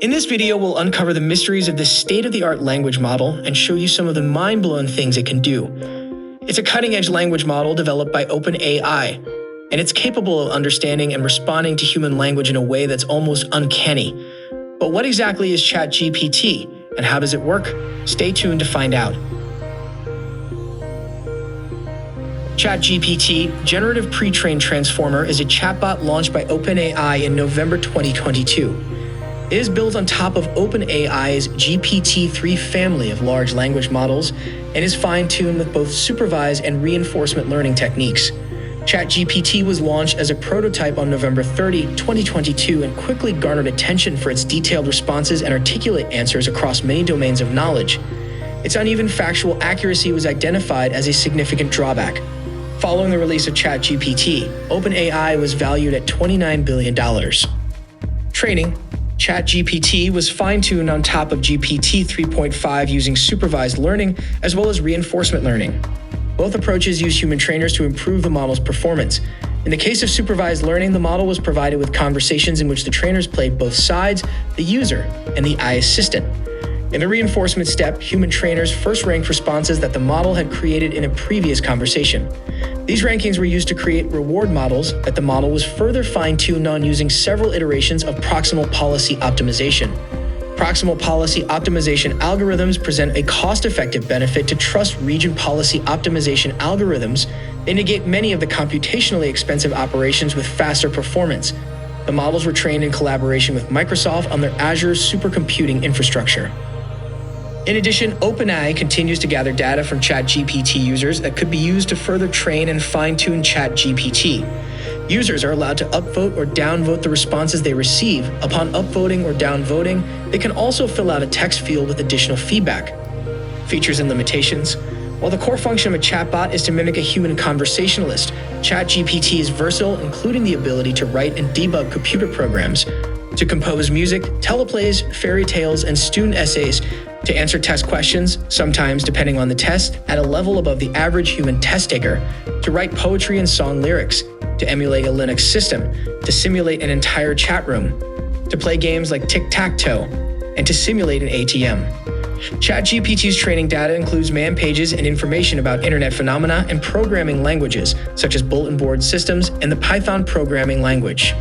In this video, we'll uncover the mysteries of this state-of-the-art language model and show you some of the mind-blowing things it can do. It's a cutting-edge language model developed by openai, and it's capable of understanding and responding to human language in a way that's almost uncanny. But what exactly is ChatGPT, and how does it work? Stay tuned to find out. ChatGPT, Generative Pre-trained Transformer, is a chatbot launched by OpenAI in November 2022. It is built on top of OpenAI's GPT-3 family of large language models and is fine-tuned with both supervised and reinforcement learning techniques. ChatGPT was launched as a prototype on November 30, 2022, and quickly garnered attention for its detailed responses and articulate answers across many domains of knowledge. Its uneven factual accuracy was identified as a significant drawback. Following the release of ChatGPT, OpenAI was valued at $29 billion. Training. ChatGPT was fine-tuned on top of GPT 3.5 using supervised learning as well as reinforcement learning. Both approaches use human trainers to improve the model's performance. In the case of supervised learning, the model was provided with conversations in which the trainers played both sides, the user and the AI assistant. In the reinforcement step, human trainers first ranked responses that the model had created in a previous conversation. These rankings were used to create reward models that the model was further fine-tuned on using several iterations of proximal policy optimization. Proximal policy optimization algorithms present a cost-effective benefit to trust region policy optimization algorithms. They negate many of the computationally expensive operations with faster performance. The models were trained in collaboration with Microsoft on their Azure supercomputing infrastructure. In addition, openai continues to gather data from ChatGPT users that could be used to further train and fine-tune ChatGPT. Users are allowed to upvote or downvote the responses they receive. Upon upvoting or downvoting, they can also fill out a text field with additional feedback. Features and limitations. While the core function of a chatbot is to mimic a human conversationalist, ChatGPT is versatile, including the ability to write and debug computer programs, to compose music, teleplays, fairy tales, and student essays, to answer test questions, sometimes depending on the test, at a level above the average human test taker, to write poetry and song lyrics, to emulate a Linux system, to simulate an entire chat room, to play games like tic-tac-toe, and to simulate an ATM. ChatGPT's training data includes man pages and information about internet phenomena and programming languages, such as bulletin board systems and the Python programming language.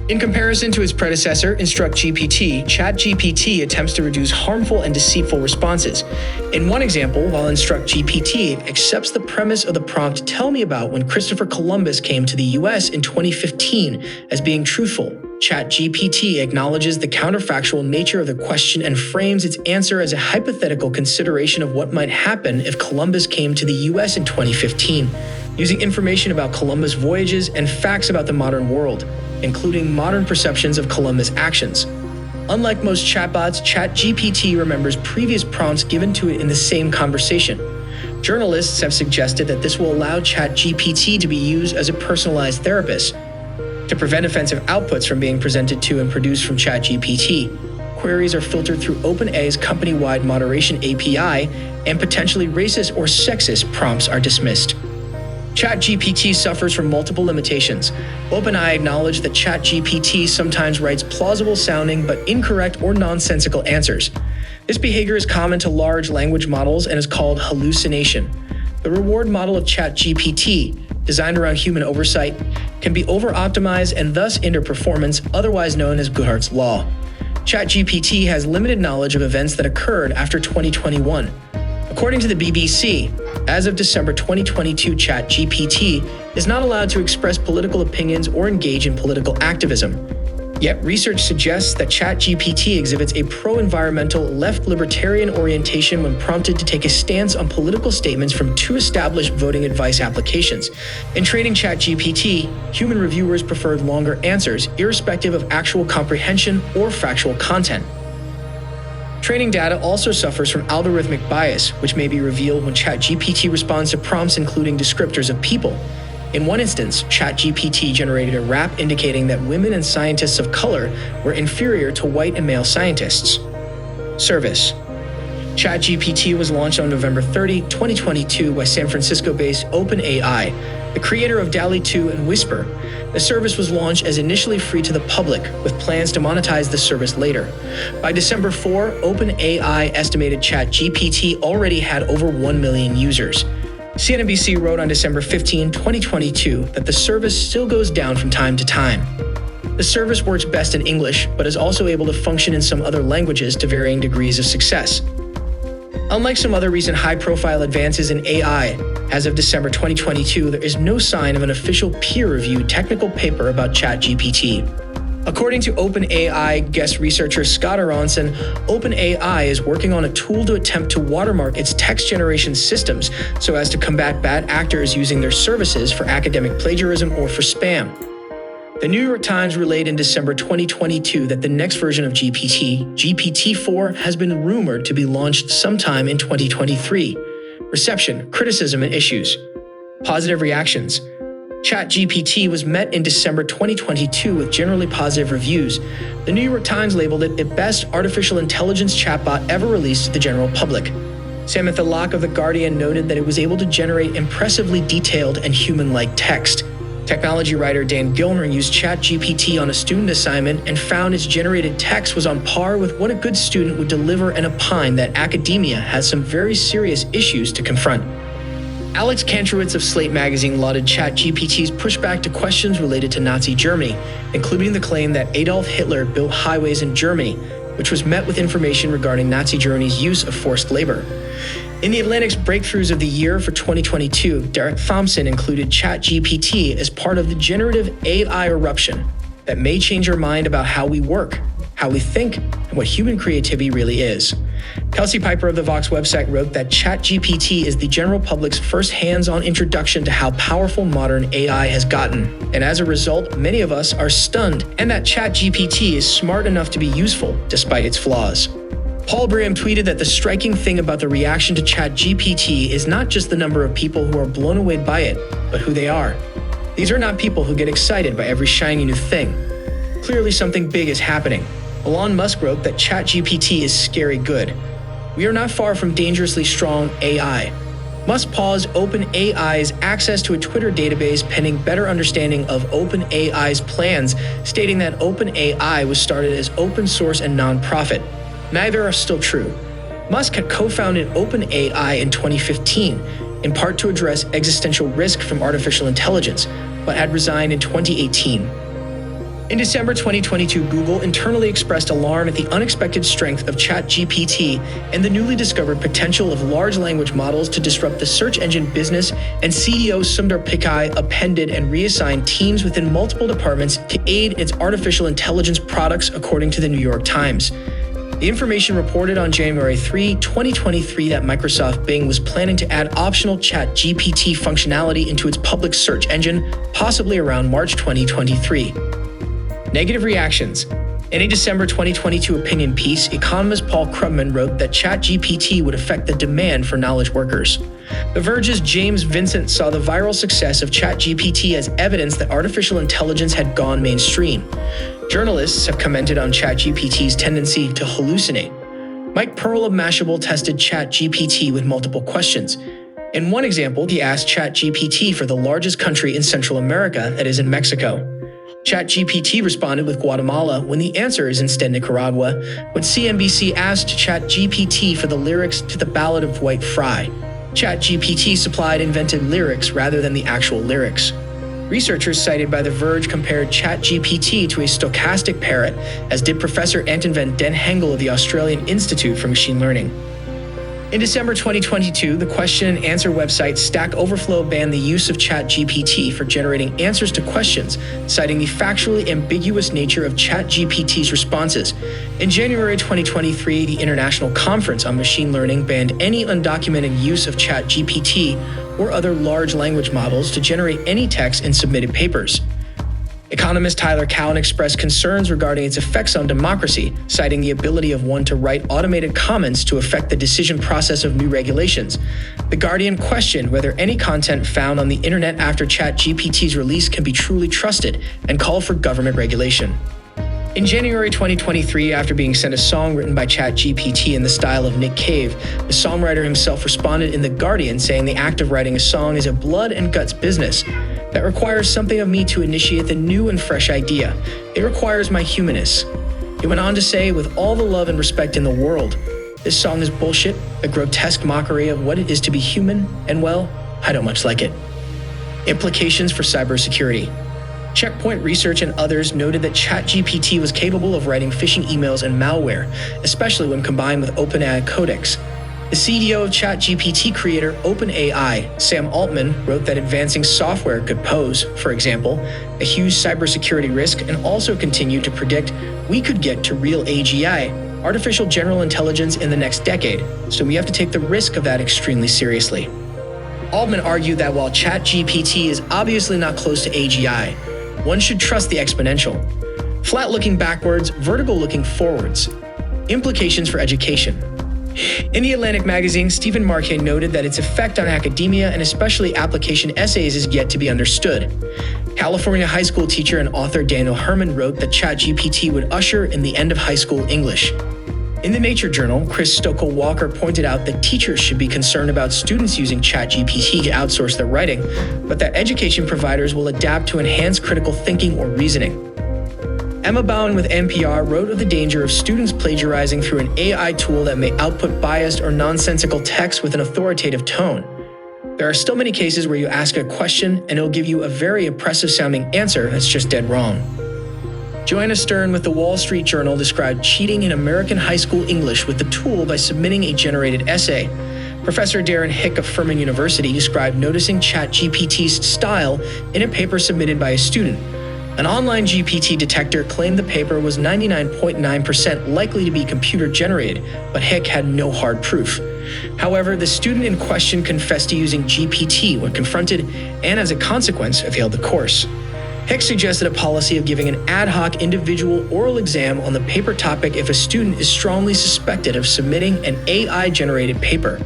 In comparison to its predecessor, InstructGPT, ChatGPT attempts to reduce harmful and deceitful responses. In one example, while InstructGPT accepts the premise of the prompt "Tell me about when Christopher Columbus came to the US in 2015" as being truthful, ChatGPT acknowledges the counterfactual nature of the question and frames its answer as a hypothetical consideration of what might happen if Columbus came to the US in 2015, using information about Columbus' voyages and facts about the modern world, including modern perceptions of Columbus' actions. Unlike most chatbots, ChatGPT remembers previous prompts given to it in the same conversation. Journalists have suggested that this will allow ChatGPT to be used as a personalized therapist. To prevent offensive outputs from being presented to and produced from ChatGPT, queries are filtered through OpenAI's company-wide moderation API, and potentially racist or sexist prompts are dismissed. ChatGPT suffers from multiple limitations. OpenAI acknowledged that ChatGPT sometimes writes plausible-sounding but incorrect or nonsensical answers. This behavior is common to large language models and is called hallucination. The reward model of ChatGPT, designed around human oversight, can be over-optimized and thus hinder performance, otherwise known as Goodhart's Law. ChatGPT has limited knowledge of events that occurred after 2021. According to the BBC, as of December 2022, ChatGPT is not allowed to express political opinions or engage in political activism. Yet research suggests that ChatGPT exhibits a pro-environmental, left-libertarian orientation when prompted to take a stance on political statements from two established voting advice applications. In training ChatGPT, human reviewers preferred longer answers, irrespective of actual comprehension or factual content. Training data also suffers from algorithmic bias, which may be revealed when ChatGPT responds to prompts including descriptors of people. In one instance, ChatGPT generated a rap indicating that women and scientists of color were inferior to white and male scientists. Service. ChatGPT was launched on November 30, 2022 by San Francisco-based OpenAI. the creator of DALL-E 2 and Whisper. The service was launched as initially free to the public, with plans to monetize the service later. By December 4, OpenAI estimated ChatGPT already had over 1 million users. CNBC wrote on December 15, 2022, that the service still goes down from time to time. The service works best in English, but is also able to function in some other languages to varying degrees of success. Unlike some other recent high-profile advances in AI, as of December 2022, there is no sign of an official peer-reviewed technical paper about ChatGPT. According to OpenAI guest researcher Scott Aronson, OpenAI is working on a tool to attempt to watermark its text generation systems so as to combat bad actors using their services for academic plagiarism or for spam. The New York Times relayed in December 2022 that the next version of GPT, GPT-4, has been rumored to be launched sometime in 2023. Reception, criticism, and issues. Positive reactions. ChatGPT was met in December 2022 with generally positive reviews. The New York Times labeled it the best artificial intelligence chatbot ever released to the general public. Samantha Locke of The Guardian noted that it was able to generate impressively detailed and human-like text. Technology writer Dan Gilmer used ChatGPT on a student assignment and found its generated text was on par with what a good student would deliver and opine that academia has some very serious issues to confront. Alex Kantrowitz of Slate magazine lauded ChatGPT's pushback to questions related to Nazi Germany, including the claim that Adolf Hitler built highways in Germany, which was met with information regarding Nazi Germany's use of forced labor. In The Atlantic's Breakthroughs of the Year for 2022, Derek Thompson included ChatGPT as part of the generative AI eruption that may change our mind about how we work, how we think, and what human creativity really is. Kelsey Piper of the Vox website wrote that ChatGPT is the general public's first hands-on introduction to how powerful modern AI has gotten. And as a result, many of us are stunned, and that ChatGPT is smart enough to be useful despite its flaws. Paul Graham tweeted that the striking thing about the reaction to ChatGPT is not just the number of people who are blown away by it, but who they are. These are not people who get excited by every shiny new thing. Clearly something big is happening. Elon Musk wrote that ChatGPT is scary good. We are not far from dangerously strong AI. Musk paused OpenAI's access to a Twitter database pending better understanding of OpenAI's plans, stating that OpenAI was started as open source and nonprofit. Neither are still true. Musk had co-founded OpenAI in 2015, in part to address existential risk from artificial intelligence, but had resigned in 2018. In December 2022, Google internally expressed alarm at the unexpected strength of ChatGPT and the newly discovered potential of large language models to disrupt the search engine business, and CEO Sundar Pichai appended and reassigned teams within multiple departments to aid its artificial intelligence products, according to the New York Times. The information reported on January 3, 2023 that Microsoft Bing was planning to add optional ChatGPT functionality into its public search engine, possibly around March 2023. Negative reactions. In a December 2022 opinion piece, economist Paul Krugman wrote that ChatGPT would affect the demand for knowledge workers. The Verge's James Vincent saw the viral success of ChatGPT as evidence that artificial intelligence had gone mainstream. Journalists have commented on ChatGPT's tendency to hallucinate. Mike Pearl of Mashable tested ChatGPT with multiple questions. In one example, he asked ChatGPT for the largest country in Central America, that is in Mexico. ChatGPT responded with Guatemala when the answer is instead Nicaragua, when CNBC asked ChatGPT for the lyrics to the Ballad of White Fry. ChatGPT supplied invented lyrics rather than the actual lyrics. Researchers cited by The Verge compared ChatGPT to a stochastic parrot, as did Professor Anton van den Hengel of the Australian Institute for Machine Learning. In December 2022, the question and answer website Stack Overflow banned the use of ChatGPT for generating answers to questions, citing the factually ambiguous nature of ChatGPT's responses. In January 2023, the International Conference on Machine Learning banned any undocumented use of ChatGPT or other large language models to generate any text in submitted papers. Economist Tyler Cowen expressed concerns regarding its effects on democracy, citing the ability of one to write automated comments to affect the decision process of new regulations. The Guardian questioned whether any content found on the internet after ChatGPT's release can be truly trusted, and called for government regulation. In January 2023, after being sent a song written by ChatGPT in the style of Nick Cave, the songwriter himself responded in The Guardian, saying the act of writing a song is a blood and guts business. that requires something of me to initiate the new and fresh idea. It requires my humanness. He went on to say, with all the love and respect in the world, this song is bullshit, a grotesque mockery of what it is to be human, and well, I don't much like it. Implications for cybersecurity. Checkpoint Research and others noted that ChatGPT was capable of writing phishing emails and malware, especially when combined with OpenAI codecs. The CEO of ChatGPT creator OpenAI, Sam Altman, wrote that advancing software could pose, for example, a huge cybersecurity risk, and also continued to predict we could get to real AGI, artificial general intelligence, in the next decade, so we have to take the risk of that extremely seriously. Altman argued that while ChatGPT is obviously not close to AGI, one should trust the exponential. Flat looking backwards, vertical looking forwards. Implications for education. In The Atlantic magazine, Stephen Marquet noted that its effect on academia and especially application essays is yet to be understood. California high school teacher and author Daniel Herman wrote that ChatGPT would usher in the end of high school English. In the Nature journal, Chris Stokell-Walker pointed out that teachers should be concerned about students using ChatGPT to outsource their writing, but that education providers will adapt to enhance critical thinking or reasoning. Emma Bowen with NPR wrote of the danger of students plagiarizing through an AI tool that may output biased or nonsensical text with an authoritative tone. There are still many cases where you ask a question and it'll give you a very impressive sounding answer that's just dead wrong. Joanna Stern with the Wall Street Journal described cheating in American high school English with the tool by submitting a generated essay. Professor Darren Hick of Furman University described noticing ChatGPT's style in a paper submitted by a student. An online GPT detector claimed the paper was 99.9% likely to be computer-generated, but Hick had no hard proof. However, the student in question confessed to using GPT when confronted and, as a consequence, failed the course. Hick suggested a policy of giving an ad hoc individual oral exam on the paper topic if a student is strongly suspected of submitting an AI-generated paper.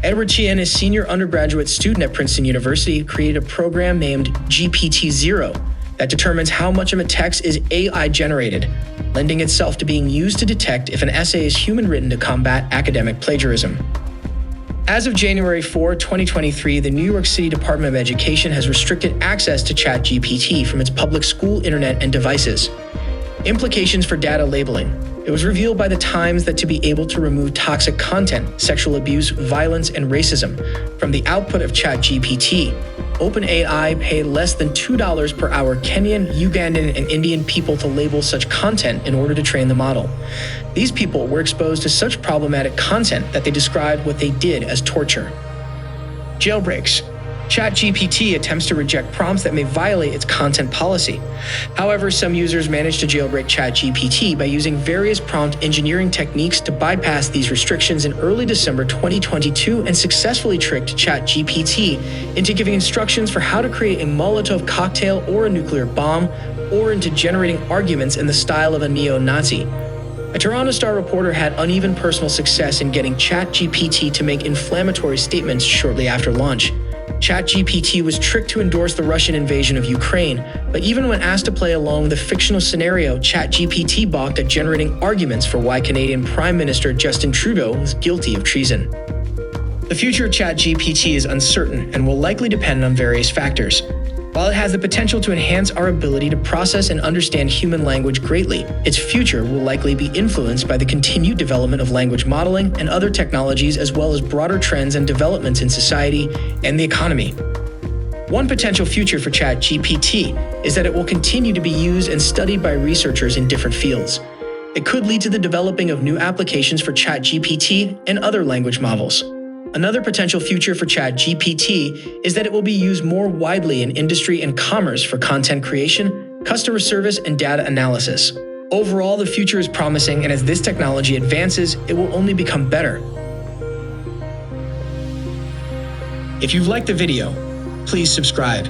Edward Chien, a senior undergraduate student at Princeton University, created a program named GPT-0 that determines how much of a text is AI-generated, lending itself to being used to detect if an essay is human-written to combat academic plagiarism. As of January 4, 2023, the New York City Department of Education has restricted access to ChatGPT from its public school internet and devices. Implications for data labeling. It was revealed by The Times that to be able to remove toxic content, sexual abuse, violence, and racism from the output of ChatGPT, OpenAI paid less than $2 per hour Kenyan, Ugandan, and Indian people to label such content in order to train the model. These people were exposed to such problematic content that they described what they did as torture. Jailbreaks. ChatGPT attempts to reject prompts that may violate its content policy. However, some users managed to jailbreak ChatGPT by using various prompt engineering techniques to bypass these restrictions in early December 2022 and successfully tricked ChatGPT into giving instructions for how to create a Molotov cocktail or a nuclear bomb, or into generating arguments in the style of a neo-Nazi. A Toronto Star reporter had uneven personal success in getting ChatGPT to make inflammatory statements shortly after launch. ChatGPT was tricked to endorse the Russian invasion of Ukraine, but even when asked to play along with a fictional scenario, ChatGPT balked at generating arguments for why Canadian Prime Minister Justin Trudeau was guilty of treason. The future of ChatGPT is uncertain and will likely depend on various factors. While it has the potential to enhance our ability to process and understand human language greatly, its future will likely be influenced by the continued development of language modeling and other technologies, as well as broader trends and developments in society and the economy. One potential future for ChatGPT is that it will continue to be used and studied by researchers in different fields. It could lead to the developing of new applications for ChatGPT and other language models. Another potential future for ChatGPT is that it will be used more widely in industry and commerce for content creation, customer service, and data analysis. Overall, the future is promising, and as this technology advances, it will only become better. If you've liked the video, please subscribe.